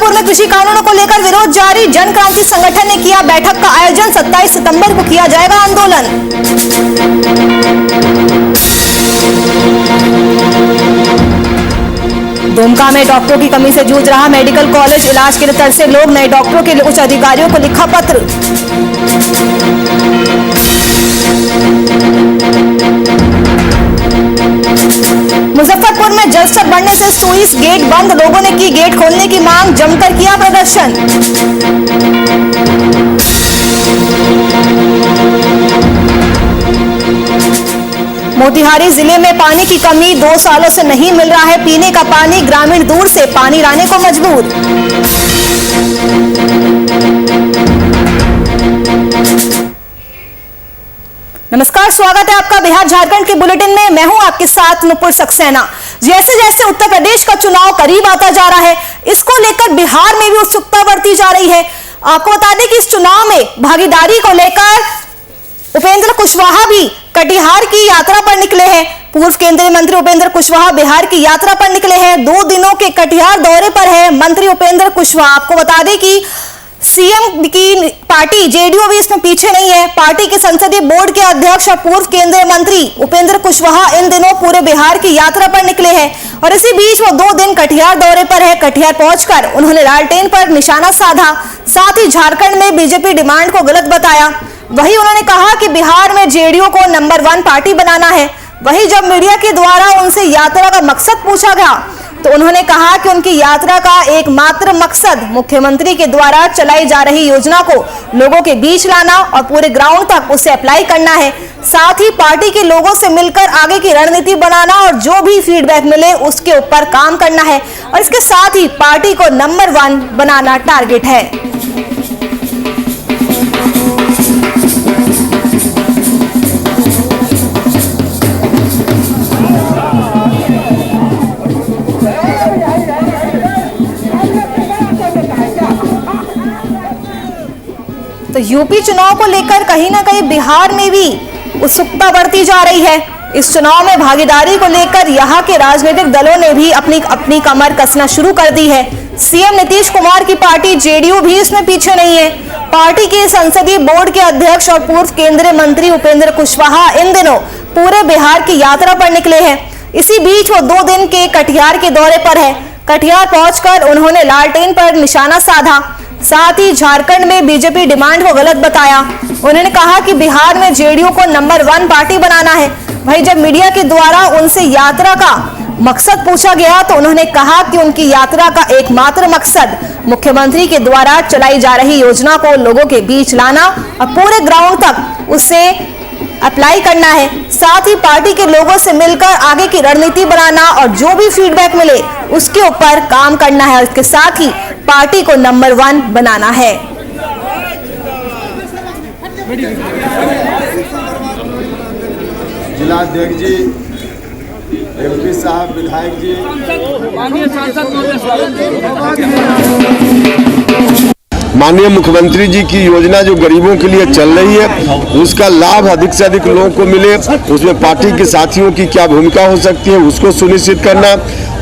मुजफ्फरपुर में कृषि कानूनों को लेकर विरोध जारी। जन क्रांति संगठन ने किया बैठक का आयोजन। 27 सितंबर को किया जाएगा आंदोलन। दुमका में डॉक्टरों की कमी से जूझ रहा मेडिकल कॉलेज। इलाज के लिए तरसे लोग। नए डॉक्टरों के लिए उच्च अधिकारियों को लिखा पत्र। मुजफ्फरपुर में जलस्तर बढ़ने से सुइस गेट बंद। लोगों ने की गेट खोलने की मांग। जमकर किया प्रदर्शन। मोतिहारी जिले में पानी की कमी। 2 सालों से नहीं मिल रहा है पीने का पानी। ग्रामीण दूर से पानी लाने को मजबूर। नमस्कार, स्वागत है आपका बिहार झारखंड के बुलेटिन में। मैं हूं आपके साथ नुपुर सक्सेना। जैसे जैसे उत्तर प्रदेश का चुनाव करीब आता जा रहा है, इसको लेकर बिहार में भी उत्सुकता बढ़ती जा रही है। आपको बता दें कि इस चुनाव में भागीदारी को लेकर उपेंद्र कुशवाहा भी कटिहार की यात्रा पर निकले हैं। पूर्व केंद्रीय मंत्री उपेंद्र कुशवाहा बिहार की यात्रा पर निकले हैं। 2 दिनों के कटिहार दौरे पर है मंत्री उपेंद्र कुशवाहा। आपको बता दें कि सीएम की पार्टी जेडीयू भी इसमें पीछे नहीं है। पार्टी के संसदीय बोर्ड के अध्यक्ष और पूर्व केंद्रीय मंत्री उपेंद्र कुशवाहा इन दिनों पूरे बिहार की यात्रा पर निकले हैं और इसी बीच वो 2 दिन कटिहार दौरे पर है। कटिहार पहुंचकर उन्होंने लालटेन पर निशाना साधा। साथ ही झारखंड में बीजेपी डिमांड को गलत बताया। वहीं उन्होंने कहा कि बिहार में जेडीयू को नंबर 1 पार्टी बनाना है। वहीं जब मीडिया के द्वारा उनसे यात्रा का मकसद पूछा गया तो उन्होंने कहा कि उनकी यात्रा का एकमात्र मकसद मुख्यमंत्री के द्वारा चलाई जा रही योजना को लोगों के बीच लाना और पूरे ग्राउंड तक उसे अप्लाई करना है। साथ ही पार्टी के लोगों से मिलकर आगे की रणनीति बनाना और जो भी फीडबैक मिले उसके ऊपर काम करना है और इसके साथ ही पार्टी को नंबर 1 बनाना टारगेट है। तो यूपी चुनाव को लेकर कहीं ना कहीं बिहार में भी उत्सुकता बढ़ती जा रही है। इस चुनाव में भागीदारी को लेकर यहां के राजनीतिक दलों ने भी अपनी कमर कसना शुरू कर दी है। सीएम नीतीश कुमार की पार्टी जेडीयू भी इसमें पीछे नहीं है। पार्टी के संसदीय बोर्ड के अध्यक्ष और पूर्व केंद्रीय मंत्री उपेंद्र कुशवाहा इन दिनों पूरे बिहार की यात्रा पर निकले हैं। इसी बीच वो 2 दिन के कटिहार के दौरे पर है। कटिहार पहुंचकर उन्होंने लालटेन पर निशाना साधा। साथ ही झारखंड में बीजेपी डिमांड को गलत बताया। उन्होंने कहा कि बिहार में जेडीयू को नंबर 1 पार्टी बनाना है। वहीं जब मीडिया के द्वारा उनसे यात्रा का मकसद पूछा गया तो उन्होंने कहा कि उनकी यात्रा का एकमात्र मकसद मुख्यमंत्री के द्वारा चलाई जा रही योजना को लोगों के बीच लाना और पूरे ग्राउंड तक उसे अप्लाई करना है। साथ ही पार्टी के लोगों से मिलकर आगे की रणनीति बनाना और जो भी फीडबैक मिले उसके ऊपर काम करना है और इसके साथ ही पार्टी को नंबर 1 बनाना है। जिलाध्यक्ष जी, एमपी साहब, विधायक जी, माननीय मुख्यमंत्री जी की योजना जो गरीबों के लिए चल रही है उसका लाभ अधिक से अधिक लोगों को मिले, उसमें पार्टी के साथियों की क्या भूमिका हो सकती है उसको सुनिश्चित करना,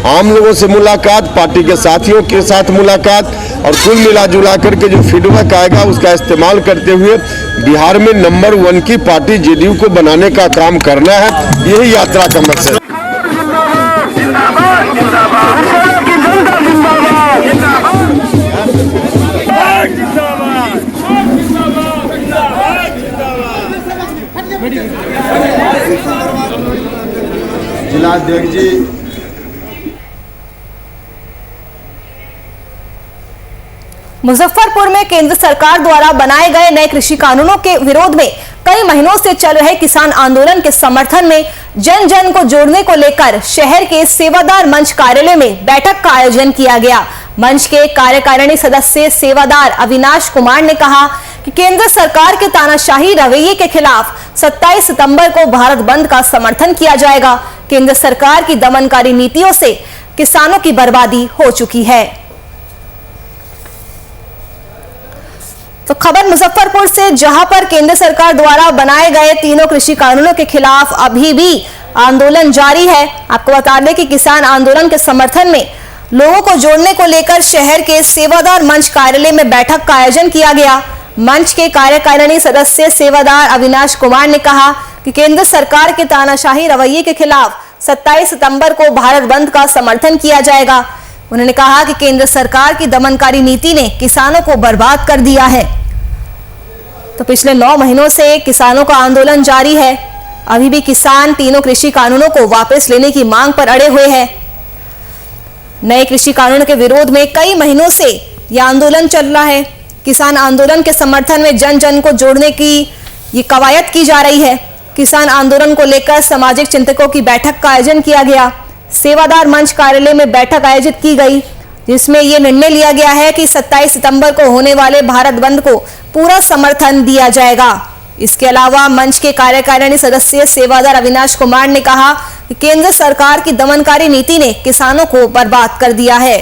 आम लोगों से मुलाकात, पार्टी के साथियों के साथ मुलाकात और कुल मिला जुला करके जो फीडबैक आएगा उसका इस्तेमाल करते हुए बिहार में नंबर 1 की पार्टी जेडीयू को बनाने का काम करना है। यही यात्रा का मकसद है। जिलाध्यक्ष जी, मुजफ्फरपुर में केंद्र सरकार द्वारा बनाए गए नए कृषि कानूनों के विरोध में कई महीनों से चल रहे किसान आंदोलन के समर्थन में जन जन को जोड़ने को लेकर शहर के सेवादार मंच कार्यालय में बैठक का आयोजन किया गया। मंच के कार्यकारिणी सदस्य सेवादार अविनाश कुमार ने कहा कि केंद्र सरकार के तानाशाही रवैये के खिलाफ 27 सितंबर को भारत बंद का समर्थन किया जाएगा। केंद्र सरकार की दमनकारी नीतियों से किसानों की बर्बादी हो चुकी है। तो खबर मुजफ्फरपुर से, जहां पर केंद्र सरकार द्वारा बनाए गए तीनों कृषि कानूनों के खिलाफ अभी भी आंदोलन जारी है। आपको बता दें कि किसान आंदोलन के समर्थन में लोगों को जोड़ने को लेकर शहर के सेवादार मंच कार्यालय में बैठक का आयोजन किया गया। मंच के कार्यकारिणी सदस्य सेवादार अविनाश कुमार ने कहा कि केंद्र सरकार के तानाशाही रवैये के खिलाफ 27 सितंबर को भारत बंद का समर्थन किया जाएगा। उन्होंने कहा कि केंद्र सरकार की दमनकारी नीति ने किसानों को बर्बाद कर दिया है। तो पिछले 9 महीनों से किसानों का आंदोलन जारी है। अभी भी किसान तीनों कृषि कानूनों को वापस लेने की मांग पर अड़े हुए हैं। नए कृषि कानून के विरोध में कई महीनों से यह आंदोलन चल रहा है। किसान आंदोलन के समर्थन में जन जन को जोड़ने की ये कवायद की जा रही है। किसान आंदोलन को लेकर सामाजिक चिंतकों की बैठक का आयोजन किया गया। सेवादार मंच कार्यालय में बैठक आयोजित की गई, जिसमें यह निर्णय लिया गया है कि 27 सितंबर को होने वाले भारत बंद को पूरा समर्थन दिया जाएगा। इसके अलावा मंच के कार्यकारिणी सदस्य सेवादार अविनाश कुमार ने कहा कि केंद्र सरकार की दमनकारी नीति ने किसानों को बर्बाद कर दिया है।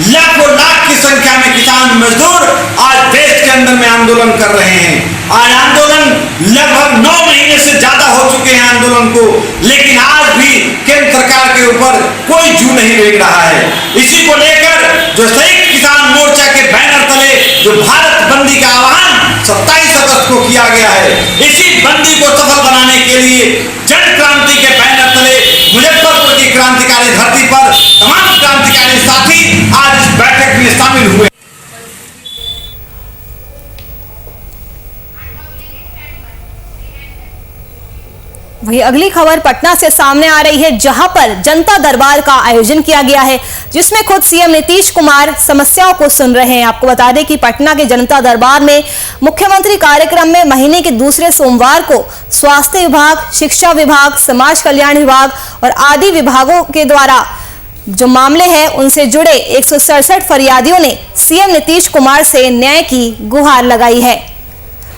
लाखों लाख की संख्या में किसान मजदूर आज देश के अंदर में आंदोलन कर रहे हैं। आज आंदोलन लगभग 9 महीने से ज्यादा हो चुके हैं आंदोलन को, लेकिन आज भी केंद्र सरकार के ऊपर कोई जू नहीं रेंग रहा है। इसी को लेकर जो संयुक्त किसान मोर्चा के बैनर तले जो भारत बंदी का आह्वान 27 अगस्त को किया गया है, इसी बंदी को सफल बनाने के लिए जन क्रांति के बैनर तले मुजफ्फरपुर की क्रांतिकारी धरती पर तमाम क्रांतिकारी साथी आज इस बैठक में शामिल हुए। वहीं अगली खबर पटना से सामने आ रही है, जहां पर जनता दरबार का आयोजन किया गया है, जिसमें खुद सीएम नीतीश कुमार समस्याओं को सुन रहे हैं। आपको बता दें कि पटना के जनता दरबार में मुख्यमंत्री कार्यक्रम में महीने के दूसरे सोमवार को स्वास्थ्य विभाग, शिक्षा विभाग, समाज कल्याण विभाग और आदि विभागों के द्वारा जो मामले हैं उनसे जुड़े 167 फरियादियों ने सीएम नीतीश कुमार से न्याय की गुहार लगाई है।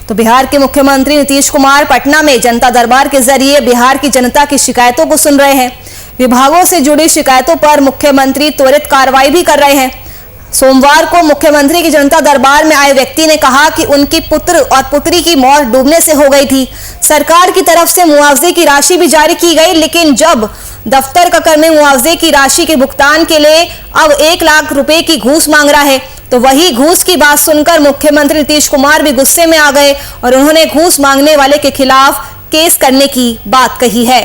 तो बिहार के मुख्यमंत्री नीतीश कुमार पटना में जनता दरबार के जरिए बिहार की जनता की शिकायतों को सुन रहे हैं। विभागों से जुड़ी शिकायतों पर मुख्यमंत्री त्वरित कार्रवाई भी कर रहे हैं। सोमवार को मुख्यमंत्री की जनता दरबार में आए व्यक्ति ने कहा कि उनकी पुत्र और पुत्री की मौत डूबने से हो गई थी। सरकार की तरफ से मुआवजे की राशि भी जारी की गई, लेकिन जब दफ्तर का कर्मी मुआवजे की राशि के भुगतान के लिए अब 1 लाख रुपए की घूस मांग रहा है, तो वही घूस की बात सुनकर मुख्यमंत्री नीतीश कुमार भी गुस्से में आ गए और उन्होंने घूस मांगने वाले के खिलाफ केस करने की बात कही है।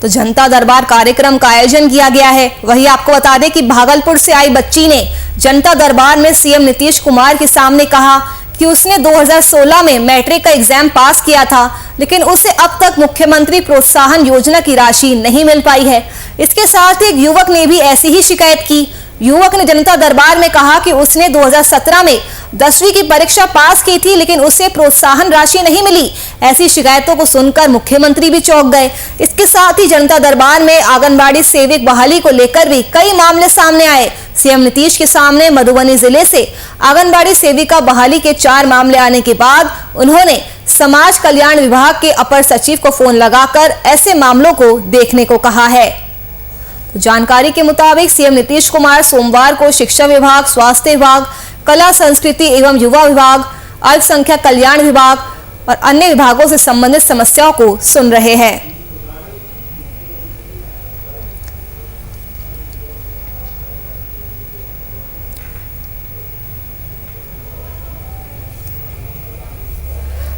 तो जनता दरबार कार्यक्रम का आयोजन किया गया है। वही आपको बता दें कि भागलपुर से आई बच्ची ने जनता दरबार में सीएम नीतीश कुमार के सामने कहा कि उसने 2016 में मैट्रिक का एग्जाम पास किया था, लेकिन उसे अब तक मुख्यमंत्री प्रोत्साहन योजना की राशि नहीं मिल पाई है। इसके साथ एक युवक ने भी ऐसी ही शिकायत की। युवक ने जनता दरबार में कहा कि उसने 2017 में 10वीं की परीक्षा पास की थी, लेकिन उसे प्रोत्साहन राशि नहीं मिली। ऐसी शिकायतों को सुनकर मुख्यमंत्री भी चौंक गए। इसके साथ ही जनता दरबार में आंगनबाड़ी सेवक बहाली को लेकर भी कई मामले सामने आए। सीएम नीतीश के सामने मधुबनी जिले से आंगनबाड़ी सेविका बहाली के 4 मामले आने के बाद उन्होंने समाज कल्याण विभाग के अपर सचिव को फोन लगाकर ऐसे मामलों को देखने को कहा है। जानकारी के मुताबिक सीएम नीतीश कुमार सोमवार को शिक्षा विभाग, स्वास्थ्य विभाग, कला संस्कृति एवं युवा विभाग, अल्पसंख्यक कल्याण विभाग और अन्य विभागों से संबंधित समस्याओं को सुन रहे हैं।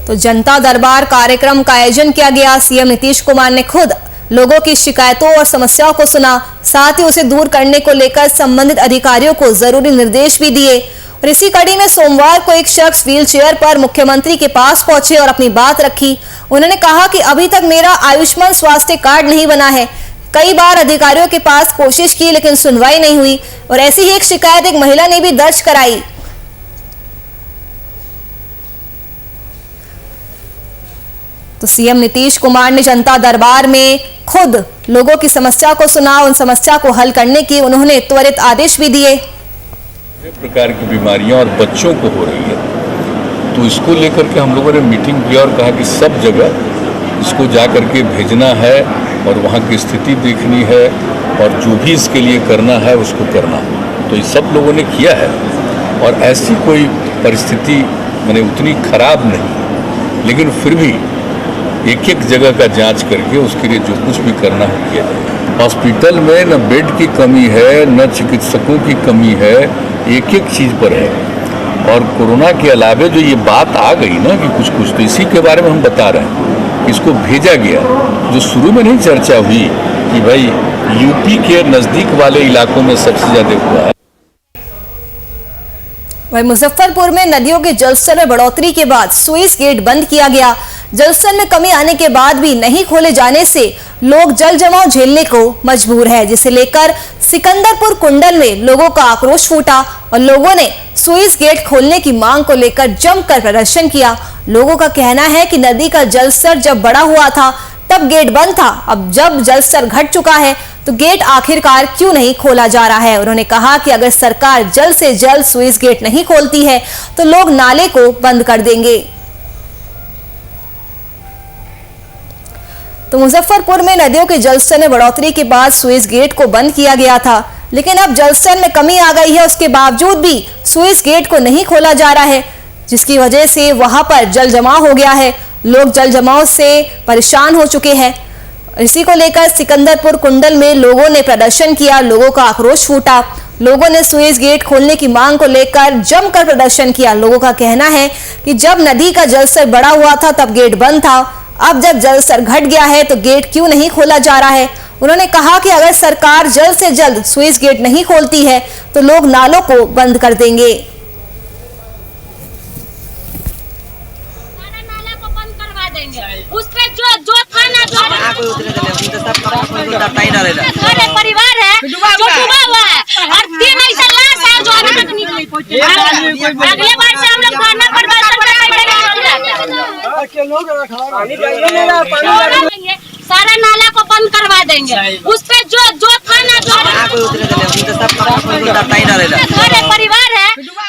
तो जनता दरबार कार्यक्रम का आयोजन किया गया। सीएम नीतीश कुमार ने खुद लोगों की शिकायतों और समस्याओं को सुना, साथ ही उसे दूर करने को लेकर संबंधित अधिकारियों को जरूरी निर्देश भी दिए। और इसी कड़ी में सोमवार को एक शख्स व्हीलचेयर पर मुख्यमंत्री के पास पहुंचे और अपनी बात रखी। उन्होंने कहा कि अभी तक मेरा आयुष्मान स्वास्थ्य कार्ड नहीं बना है। कई बार अधिकारियों के पास कोशिश की, लेकिन सुनवाई नहीं हुई। और ऐसी ही एक शिकायत एक महिला ने भी दर्ज कराई। तो सीएम नीतीश कुमार ने जनता दरबार में खुद लोगों की समस्या को सुना, उन समस्या को हल करने की उन्होंने त्वरित आदेश भी दिए। प्रकार की बीमारियां और बच्चों को हो रही है, तो इसको लेकर के हम लोगों ने मीटिंग किया और कहा कि सब जगह इसको जा करके भेजना है और वहाँ की स्थिति देखनी है और जो भी इसके लिए करना है उसको करना। तो ये सब लोगों ने किया है और ऐसी कोई परिस्थिति मैंने उतनी खराब नहीं, लेकिन फिर भी एक एक जगह का जांच करके उसके लिए जो कुछ भी करना हो किया जाए। हॉस्पिटल में न बेड की कमी है, न चिकित्सकों की कमी है, एक एक चीज़ पर है। और कोरोना के अलावे जो ये बात आ गई ना कि कुछ कुछ, तो इसी के बारे में हम बता रहे हैं। इसको भेजा गया, जो शुरू में नहीं चर्चा हुई कि भाई यूपी के नज़दीक वाले इलाकों में सबसे ज़्यादा हुआ है। वहीं मुजफ्फरपुर में नदियों के जलस्तर में बढ़ोतरी के बाद सुइस गेट बंद किया गया। जलस्तर में कमी आने के बाद भी नहीं खोले जाने से लोग जल जमाव झेलने को मजबूर है, जिसे लेकर सिकंदरपुर कुंडल में लोगों का आक्रोश फूटा और लोगों ने सुइस गेट खोलने की मांग को लेकर जमकर प्रदर्शन किया। लोगों का कहना है कि नदी का जलस्तर जब बड़ा हुआ था तब गेट बंद था, अब जब जलस्तर घट चुका है तो गेट आखिरकार क्यों नहीं खोला जा रहा है। उन्होंने कहा कि अगर सरकार जल्द से जल्द सुइस गेट नहीं खोलती है तो लोग नाले को बंद कर देंगे। तो मुजफ्फरपुर में नदियों के जलस्तर में बढ़ोतरी के बाद सुइस गेट को बंद किया गया था, लेकिन अब जलस्तर में कमी आ गई है, उसके बावजूद भी सुइस गेट को नहीं खोला जा रहा है, जिसकी वजह से वहां पर जल जमाव हो गया है। लोग जल जमाव से परेशान हो चुके हैं। इसी को लेकर सिकंदरपुर कुंडल में लोगों ने प्रदर्शन किया, लोगों का आक्रोश फूटा। लोगों ने सुइस गेट खोलने की मांग को लेकर जमकर प्रदर्शन किया। लोगों का कहना है कि जब नदी का जलस्तर बढ़ा हुआ था तब गेट बंद था, अब जब जलस्तर घट गया है तो गेट क्यों नहीं खोला जा रहा है। उन्होंने कहा कि अगर सरकार जल्द से जल्द सुइस गेट नहीं खोलती है तो लोग नालों को बंद कर देंगे। उस पे जो थाना जो परिवार है जो डूबा हुआ है और 3 ऐसा लाश है जो अभी तक नहीं पहुंचे। अगले बार से हम लोग थाना सारा नाला को बंद करवा देंगे। उस पे जो थाना जो परिवार है जो डूबा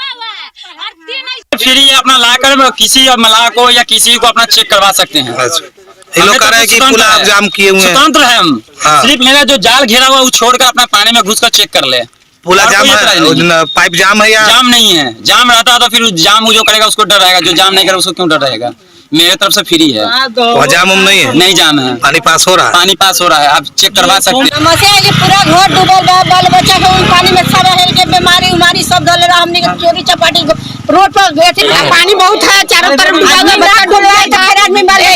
हुआ है और 3 फ्री अपना लाकर किसी मलाह को या किसी को अपना चेक करवा सकते हैं। ये लोग कह रहे हैं कि पुल आप जाम किए हुए हैं। स्वतंत्र है हम। हाँ। सिर्फ मेरा जो जाल घेरा हुआ वो छोड़कर अपना पानी में घुसकर चेक कर ले। पूरा जाम है, पाइप जाम है या जाम नहीं है। जाम रहता तो फिर जाम जो करेगा उसको डर रहेगा, जो जाम नहीं करेगा उसको क्यों डर रहेगा। मेरे तरफ से फ्री है। वहाँ जाम नहीं है? नहीं जाम है, पानी पास हो रहा है। पानी पास हो रहा है, आप चेक करवा सकते हैं। समस्या है कि पूरा घर डूबल बा, बाल बच्चा के पानी में सब है के बीमारी उमारी सब डल रहा। हमने चोरी चपाटी रोड पर पानी बहुत है, चारों तरफ डूबा बच्चा डूब रहा है, 4 आदमी मर गए।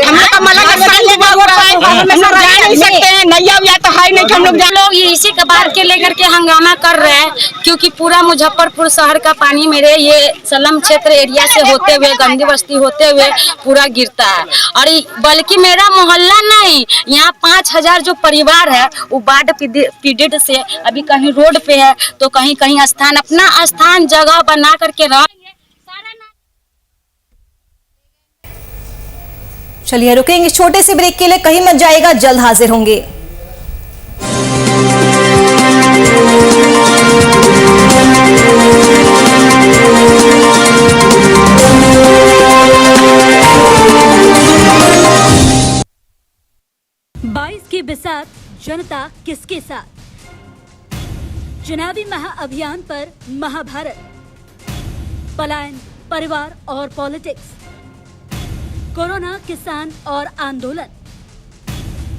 हम लोग का मला का साले बाबू में सब जा नहीं सकते हैं, नैया या तो है नहीं। हम लोग ये इसी के बात के लेकर के हंगामा कर रहे हैं, क्योंकि पूरा मुजफ्फरपुर शहर का पानी मेरे ये सलम क्षेत्र एरिया से होते हुए गंदी बस्ती होते हुए पूरा गिरता है। और बल्कि मेरा मोहल्ला नहीं, यहाँ 5000 जो परिवार है वो बाढ़ पीड़ित से अभी कहीं रोड पे है तो कहीं कहीं स्थान अपना स्थान जगह बना करके रह। चलिए रुकेंगे छोटे से ब्रेक के लिए, कहीं मत जाएगा, जल्द हाजिर होंगे। की बिसात जनता किसके साथ, चुनावी महाअभियान पर महाभारत, पलायन, परिवार और पॉलिटिक्स, कोरोना, किसान और आंदोलन,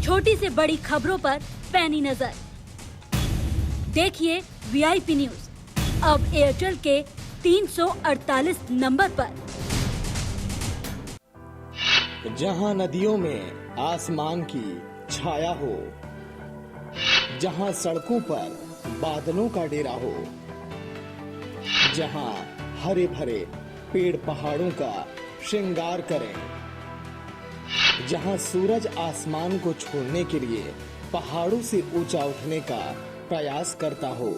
छोटी से बड़ी खबरों पर पैनी नजर। देखिए वीआईपी न्यूज अब एयरटेल के 348 नंबर पर। जहां नदियों में आसमान की छाया हो, जहां सड़कों पर बादलों का डेरा हो, जहां हरे भरे पेड़ पहाड़ों का श्रृंगार करें, जहां सूरज आसमान को छोड़ने के लिए पहाड़ों से ऊंचा उठने का प्रयास करता हो,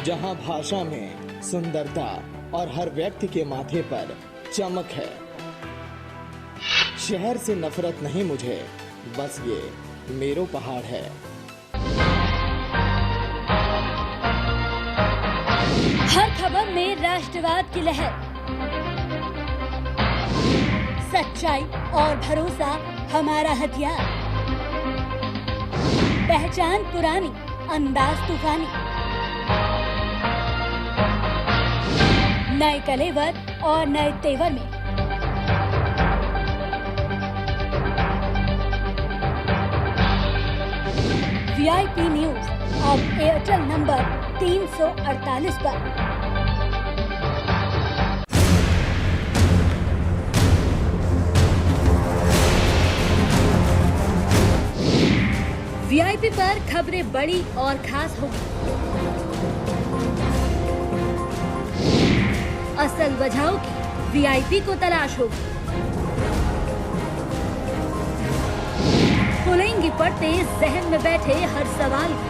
जहां भाषा में सुंदरता और हर व्यक्ति के माथे पर चमक है। शहर से नफरत नहीं मुझे, बस ये मेरो पहाड़ है। हर खबर में राष्ट्रवाद की लहर, सच्चाई और भरोसा हमारा हथियार। पहचान पुरानी, अंदाज तूफानी, नए कलेवर और नए तेवर में वीआईपी न्यूज अब एयरटेल नंबर 348 पर। वीआईपी पर खबरें बड़ी और खास होगी। असल वजहों की वीआईपी को तलाश होगी। खुलेंगी पड़ते जहन में बैठे हर सवाल की।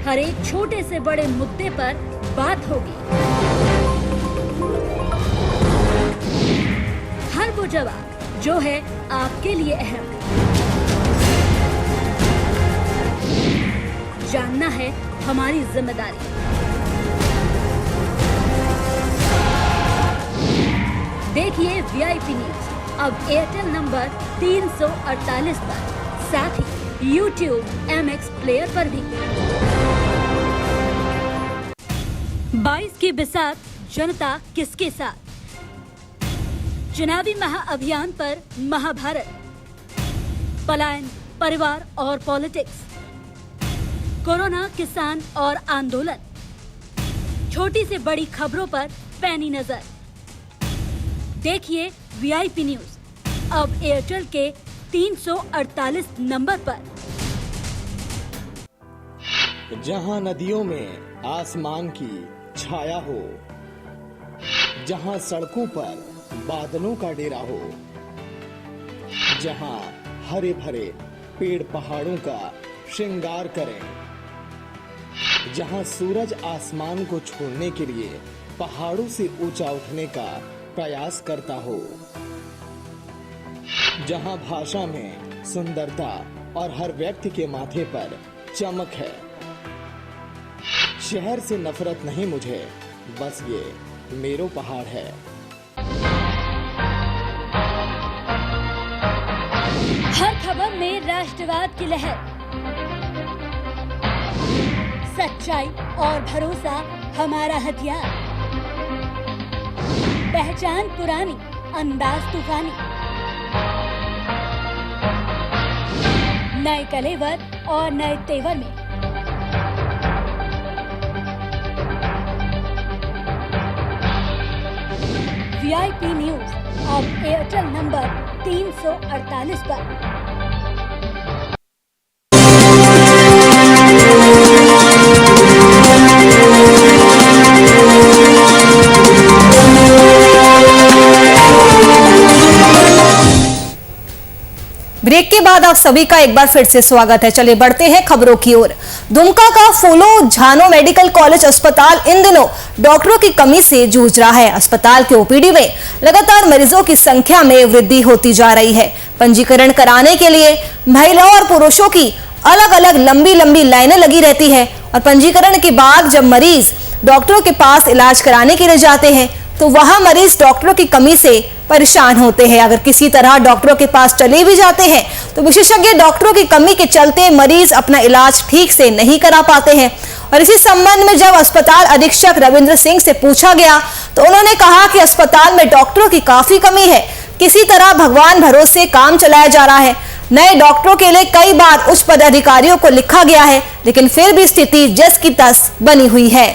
हर एक छोटे से बड़े मुद्दे पर बात होगी। हर वो जवाब जो है आपके लिए अहम। जानना है हमारी जिम्मेदारी। देखिए वीआईपी न्यूज अब एयरटेल नंबर 348 पर, साथ ही YouTube MX प्लेयर पर भी। 22 की बिसात, जनता किसके साथ? चुनावी महाअभियान पर महाभारत, पलायन, परिवार और पॉलिटिक्स, कोरोना, किसान और आंदोलन, छोटी से बड़ी खबरों पर पैनी नजर। देखिए वीआईपी न्यूज अब एयरटेल के 348 नंबर पर। जहां नदियों में आसमान की छाया हो, जहां सड़कों पर बादलों का डेरा हो, जहां हरे भरे पेड़ पहाड़ों का श्रृंगार करें, जहां सूरज आसमान को छोड़ने के लिए पहाड़ों से ऊंचा उठने का प्रयास करता हो, जहां भाषा में सुंदरता और हर व्यक्ति के माथे पर चमक है। शहर से नफरत नहीं मुझे, बस ये मेरो पहाड़ है। हर खबर में राष्ट्रवाद की लहर, सच्चाई और भरोसा हमारा हथियार। पहचान पुरानी, अंदाज तूफानी, नए कलेवर और नए तेवर में वीआईपी न्यूज अब एयरटेल नंबर 348 पर। ब्रेक के बाद आप सभी का एक बार फिर से स्वागत है। चलिए बढ़ते हैं खबरों की ओर। दुमका का फूलो झानो मेडिकल कॉलेज अस्पताल इन दिनों डॉक्टरों की कमी से जूझ रहा है। अस्पताल के ओपीडी में लगातार मरीजों की संख्या में वृद्धि होती जा रही है। पंजीकरण कराने के लिए महिलाओं और पुरुषों की अलग अलग लंबी लंबी लाइनें लगी रहती है और पंजीकरण के बाद जब मरीज डॉक्टरों के पास इलाज कराने के लिए जाते हैं तो वहां मरीज डॉक्टरों की कमी से परेशान होते हैं। अगर किसी तरह डॉक्टरों के पास चले भी जाते हैं तो विशेषज्ञ डॉक्टरों की कमी के चलते मरीज अपना इलाज ठीक से नहीं करा पाते हैं। और इसी संबंध में जब अस्पताल अधीक्षक रविंद्र सिंह से पूछा गया तो उन्होंने कहा कि अस्पताल में डॉक्टरों की काफी कमी है। किसी तरह भगवान भरोसे काम चलाया जा रहा है। नए डॉक्टरों के लिए कई बार उच्च पदाधिकारियों को लिखा गया है, लेकिन फिर भी स्थिति जस की तस बनी हुई है।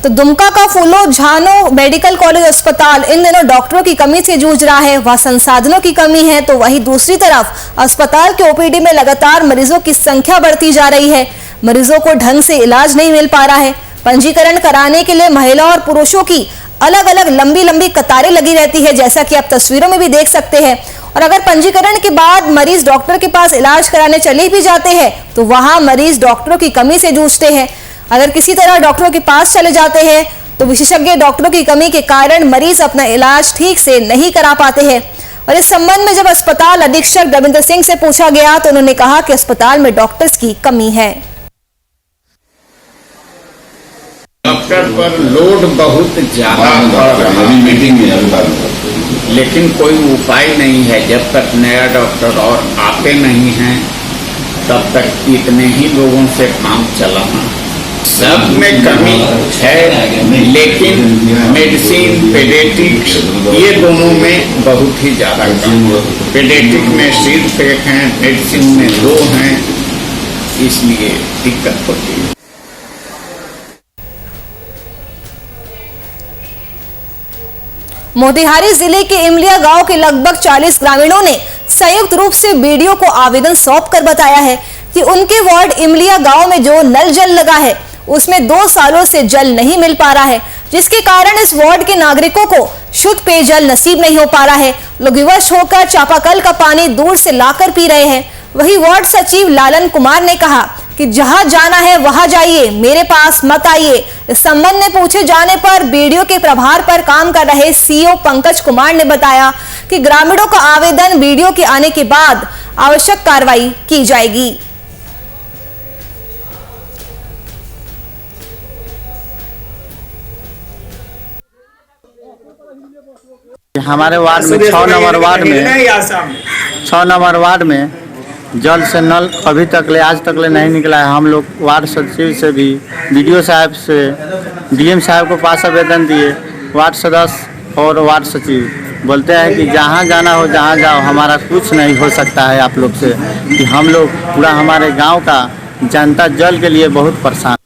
तो दुमका का फूलो झानो मेडिकल कॉलेज अस्पताल इन दिनों डॉक्टरों की कमी से जूझ रहा है। वह संसाधनों की कमी है तो वहीं दूसरी तरफ अस्पताल के ओपीडी में लगातार मरीजों की संख्या बढ़ती जा रही है। मरीजों को ढंग से इलाज नहीं मिल पा रहा है। पंजीकरण कराने के लिए महिलाओं और पुरुषों की अलग अलग लंबी लंबी कतारें लगी रहती है, जैसा कि आप तस्वीरों में भी देख सकते हैं। और अगर पंजीकरण के बाद मरीज डॉक्टर के पास इलाज कराने चले भी जाते हैं तो वहां मरीज डॉक्टरों की कमी से जूझते हैं। अगर किसी तरह डॉक्टरों के पास चले जाते हैं तो विशेषज्ञ डॉक्टरों की कमी के कारण मरीज अपना इलाज ठीक से नहीं करा पाते हैं। और इस संबंध में जब अस्पताल अधीक्षक रविंद्र सिंह से पूछा गया तो उन्होंने कहा कि अस्पताल में डॉक्टर्स की कमी है। डॉक्टर पर लोड बहुत ज्यादा बढ़ रहा है, मीटिंग में, लेकिन कोई उपाय नहीं है। जब तक नया डॉक्टर और आते नहीं हैं तब तक इतने ही लोगों से काम चलाना। सब में कमी है, लेकिन मेडिसिन, पेडियाट्रिक, ये दोनों में बहुत ही ज़्यादा कमी। पेडियाट्रिक में सिर्फ एक हैं, मेडिसिन में 2 हैं, इसलिए दिक्कत होती है। मोतिहारी जिले के इमलिया गांव के लगभग 40 ग्रामीणों ने संयुक्त रूप से बीडीओ को आवेदन सौंपकर बताया है कि उनके वार्ड इमलिया गांव में जो नल जल लगा है उसमें 2 सालों से जल नहीं मिल पा रहा है, जिसके कारण इस वार्ड के नागरिकों को शुद्ध पेयजल नसीब नहीं हो पा रहा है। लोग विवश होकर चापाकल का पानी दूर से लाकर पी रहे हैं। वही वार्ड सचिव लालन कुमार ने कहा कि जहां जाना है वहां जाइए, मेरे पास मत आइए। इस संबंध में पूछे जाने पर बीडीओ के प्रभार पर काम कर रहे सीओ पंकज कुमार ने बताया कि ग्रामीणों का आवेदन बीडीओ के आने के बाद आवश्यक कार्रवाई की जाएगी। हमारे वार्ड में 6 नंबर वार्ड में जल से नल अभी तक ले आज तक ले नहीं निकला है। हम लोग वार्ड सचिव से भी, बीडीओ साहब से, डीएम साहब को पास आवेदन दिए। वार्ड सदस्य और वार्ड सचिव बोलते हैं कि जहाँ जाना हो जहाँ जाओ, हमारा कुछ नहीं हो सकता है आप लोग से, कि हम लोग पूरा हमारे गांव का जनता जल के लिए बहुत परेशान।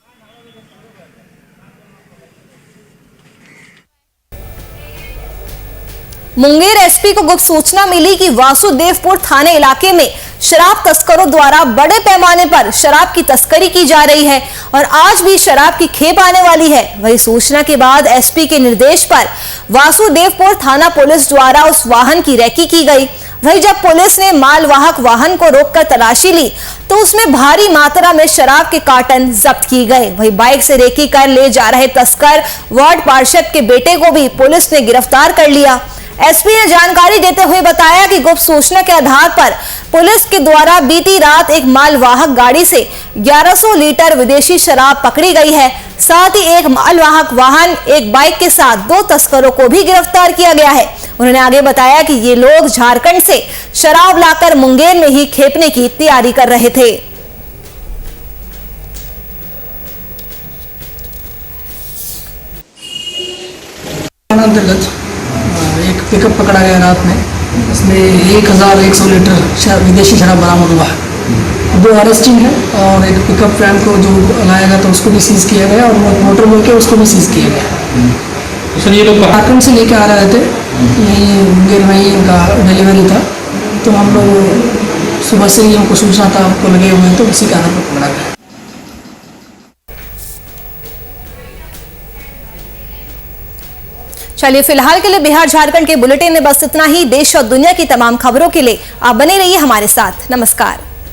मुंगेर एसपी को गुप्त सूचना मिली कि वासुदेवपुर थाने इलाके में शराब तस्करों द्वारा बड़े पैमाने पर शराब की तस्करी की जा रही है और आज भी शराब की खेप आने वाली है। वही सूचना के बाद एसपी के निर्देश पर वासुदेवपुर थाना पुलिस द्वारा उस वाहन की रेकी की गई। वही जब पुलिस ने मालवाहक वाहन को रोककर तलाशी ली तो उसमें भारी मात्रा में शराब के कार्टन जब्त किए गए। वही बाइक से रेकी कर ले जा रहे तस्कर वार्ड पार्षद के बेटे को भी पुलिस ने गिरफ्तार कर लिया। एसपी ने जानकारी देते हुए बताया कि गुप्त सूचना के आधार पर पुलिस के द्वारा बीती रात एक मालवाहक गाड़ी से 1100 लीटर विदेशी शराब पकड़ी गई है। साथ ही एक मालवाहक वाहन, एक बाइक के साथ 2 तस्करों को भी गिरफ्तार किया गया है। उन्होंने आगे बताया कि ये लोग झारखंड से शराब लाकर मुंगेर में ही खेपने की तैयारी कर रहे थे। एक पिकअप पकड़ा गया रात में, इसमें 1100 लीटर विदेशी शराब बरामद हुआ है। 2 अरेस्टिंग है और एक पिकअप वैन को जो लाया गया तो उसको भी सीज किया गया और मोटर बोल के उसको भी सीज किया गया। सर ये लोग झारखंड से लेके आ रहे थे, यहीं मुंगेर में ही उनका डिलीवरी था, तो हम लोग सुबह से ही हमको सूचना था, हमको लगे हुए हैं, तो उसी कारण पकड़ा गया। चलिए फिलहाल के लिए बिहार झारखंड के बुलेटिन में बस इतना ही। देश और दुनिया की तमाम खबरों के लिए आप बने रहिए हमारे साथ। नमस्कार।